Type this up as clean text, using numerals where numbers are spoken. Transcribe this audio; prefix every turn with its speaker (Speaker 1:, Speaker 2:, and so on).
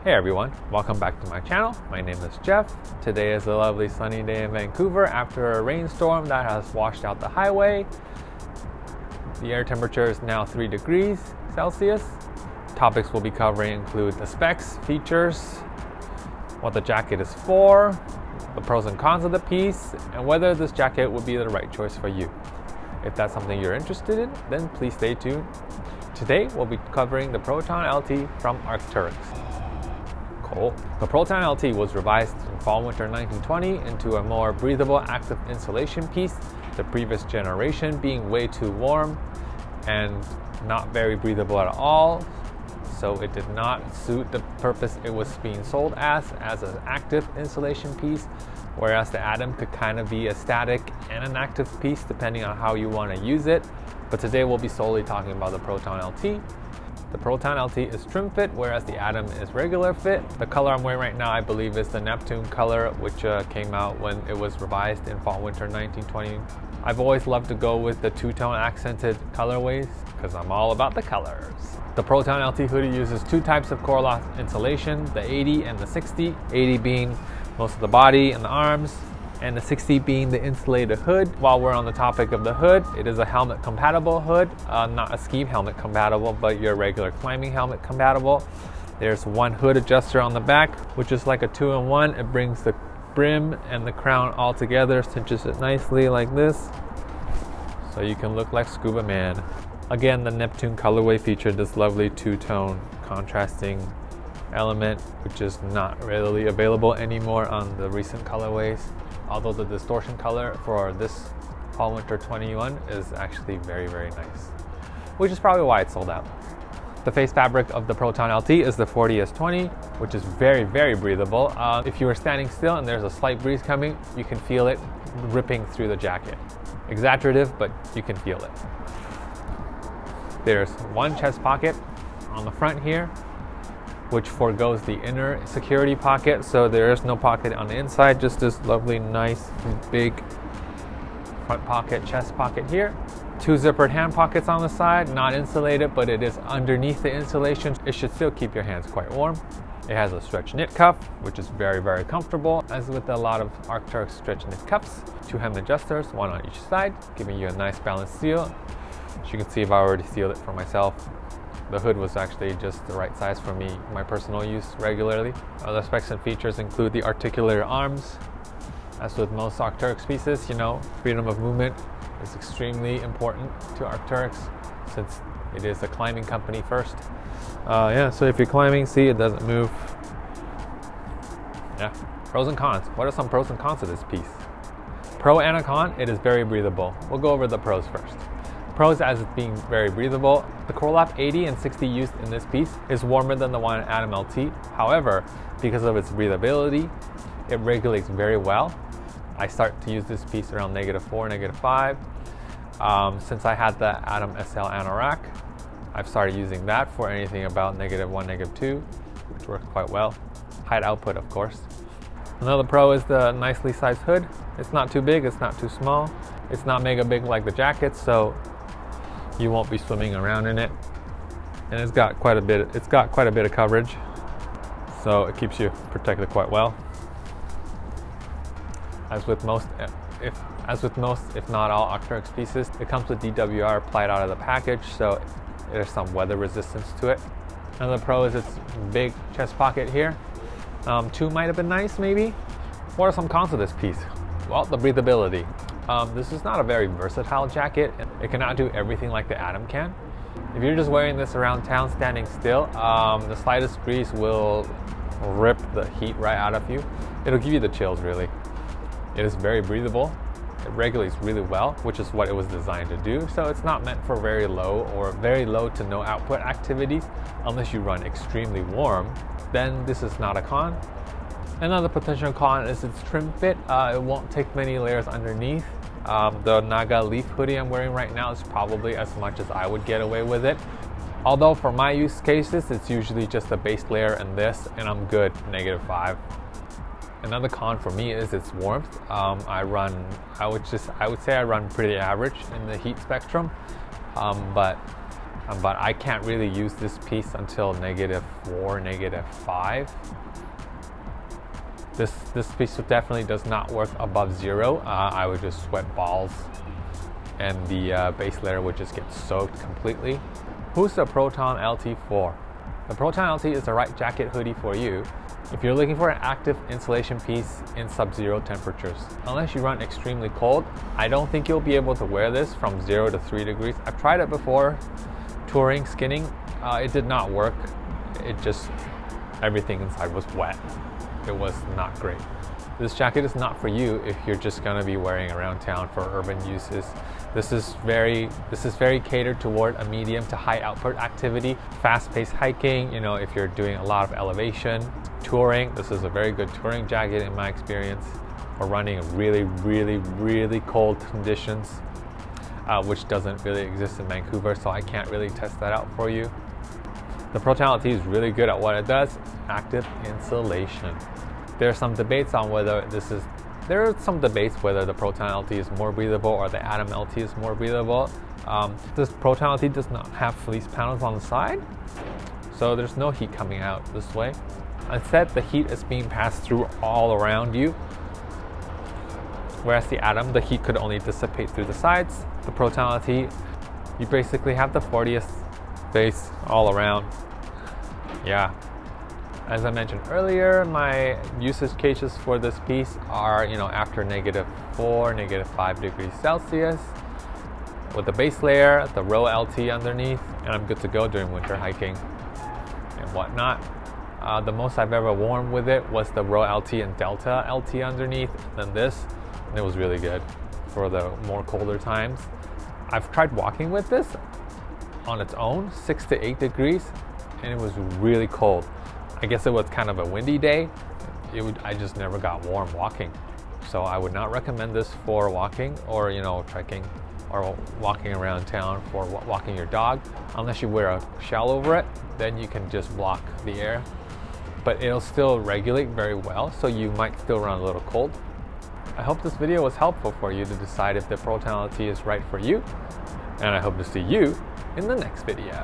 Speaker 1: Hey everyone, welcome back to my channel. My name is Jeff. Today is a lovely sunny day in Vancouver after a rainstorm that has washed out the highway. The air temperature is now 3 degrees Celsius. Topics we'll be covering include the specs, features, what the jacket is for, the pros and cons of the piece, and whether this jacket would be the right choice for you. If that's something you're interested in, then please stay tuned. Today we'll be covering the Proton LT from Arcteryx. Cool. The Proton LT was revised in fall/winter 1920 into a more breathable active insulation piece, the previous generation being way too warm and not very breathable at all, so it did not suit the purpose it was being sold as an active insulation piece, whereas the Atom could kind of be a static and an active piece depending on how you want to use it. But today we'll be solely talking about the Proton LT. The Proton LT is trim fit, whereas the Atom is regular fit. The color I'm wearing right now, I believe, is the Neptune color, which came out when it was revised in fall/winter 1920. I've always loved to go with the two-tone accented colorways because I'm all about the colors. The Proton LT hoodie uses two types of Coreloft insulation, the 80 and the 60, 80 being most of the body and the arms, and the 60 being the insulated hood. While we're on the topic of the hood, it is a helmet compatible hood, not a ski helmet compatible, but your regular climbing helmet compatible. There's one hood adjuster on the back, which is like a 2-in-1. It brings the brim and the crown all together, cinches it nicely like this, so you can look like Scuba Man. Again, the Neptune colorway featured this lovely two-tone contrasting element, which is not readily available anymore on the recent colorways. Although the distortion color for this fall/winter 21 is actually very, very nice, which is probably why it's sold out. The face fabric of the Proton LT is the Fortius 20, which is very, very breathable. If you are standing still and there's a slight breeze coming, you can feel it ripping through the jacket. Exaggerative, but you can feel it. There's one chest pocket on the front here, which forgoes the inner security pocket, so there is no pocket on the inside, just this lovely, nice, big front pocket, chest pocket here. Two zippered hand pockets on the side, not insulated, but it is underneath the insulation. It should still keep your hands quite warm. It has a stretch knit cuff, which is very, very comfortable, as with a lot of Arcteryx stretch knit cuffs. Two hem adjusters, one on each side, giving you a nice balanced seal. As you can see, I've already sealed it for myself. The hood was actually just the right size for me, my personal use regularly. Other specs and features include the articulated arms. As with most Arcteryx pieces, freedom of movement is extremely important to Arcteryx since it is a climbing company first. So if you're climbing, see, it doesn't move. Yeah. Pros and cons. What are some pros and cons of this piece? Pro and a con, it is very breathable. We'll go over the pros first. Pros as it's being very breathable. The Coreloft 80 and 60 used in this piece is warmer than the one in Atom LT. However, because of its breathability, it regulates very well. I start to use this piece around -4, -5. Since I had the Atom SL Anorak, I've started using that for anything about -1, -2, which works quite well. Height output, of course. Another pro is the nicely sized hood. It's not too big, it's not too small. It's not mega big like the jacket, so you won't be swimming around in it, and it's got quite a bit of coverage, so it keeps you protected quite well. As with most, if not all Arcteryx pieces, it comes with DWR applied out of the package, so there's some weather resistance to it. Another pro is its big chest pocket here. Two might have been nice, maybe. What are some cons of this piece? Well, the breathability. This is not a very versatile jacket. It cannot do everything like the Atom can. If you're just wearing this around town standing still, the slightest breeze will rip the heat right out of you. It'll give you the chills, really. It is very breathable. It regulates really well, which is what it was designed to do. So it's not meant for very low or very low to no output activities. Unless you run extremely warm, then this is not a con. Another potential con is its trim fit. It won't take many layers underneath. The Naga leaf hoodie I'm wearing right now is probably as much as I would get away with it. Although for my use cases, it's usually just a base layer and this, and I'm good -5. Another con for me is its warmth. I would say I run pretty average in the heat spectrum, but but I can't really use this piece until -4, -5. This piece definitely does not work above 0. I would just sweat balls, and the base layer would just get soaked completely. Who's the Proton LT for? The Proton LT is the right jacket hoodie for you if you're looking for an active insulation piece in sub-zero temperatures. Unless you run extremely cold, I don't think you'll be able to wear this from 0 to 3 degrees. I've tried it before, touring, skinning. It did not work. It just, everything inside was wet. It was not great. This jacket is not for you if you're just gonna be wearing around town for urban uses. This is very catered toward a medium to high output activity, fast-paced hiking, you know, if you're doing a lot of elevation, touring. This is a very good touring jacket in my experience, or running in really cold conditions, which doesn't really exist in Vancouver, so I can't really test that out for you. The Proton LT is really good at what it does, active insulation. There are some debates whether the Proton LT is more breathable or the Atom LT is more breathable. This Proton LT does not have fleece panels on the side, so there's no heat coming out this way. Instead, the heat is being passed through all around you. Whereas the Atom, the heat could only dissipate through the sides. The Proton LT, you basically have the Fortius face all around. Yeah. As I mentioned earlier, my usage cases for this piece are, you know, after -4, -5 degrees Celsius, with the base layer, the Row LT underneath, and I'm good to go during winter hiking and whatnot. The most I've ever worn with it was the Row LT and Delta LT underneath, and then this, and it was really good for the more colder times. I've tried walking with this on its own, 6 to 8 degrees, and it was really cold. I guess it was kind of a windy day. I just never got warm walking. So I would not recommend this for walking or, you know, trekking or walking around town for walking your dog. Unless you wear a shell over it, then you can just block the air. But it'll still regulate very well, so you might still run a little cold. I hope this video was helpful for you to decide if the Proton LT is right for you. And I hope to see you in the next video.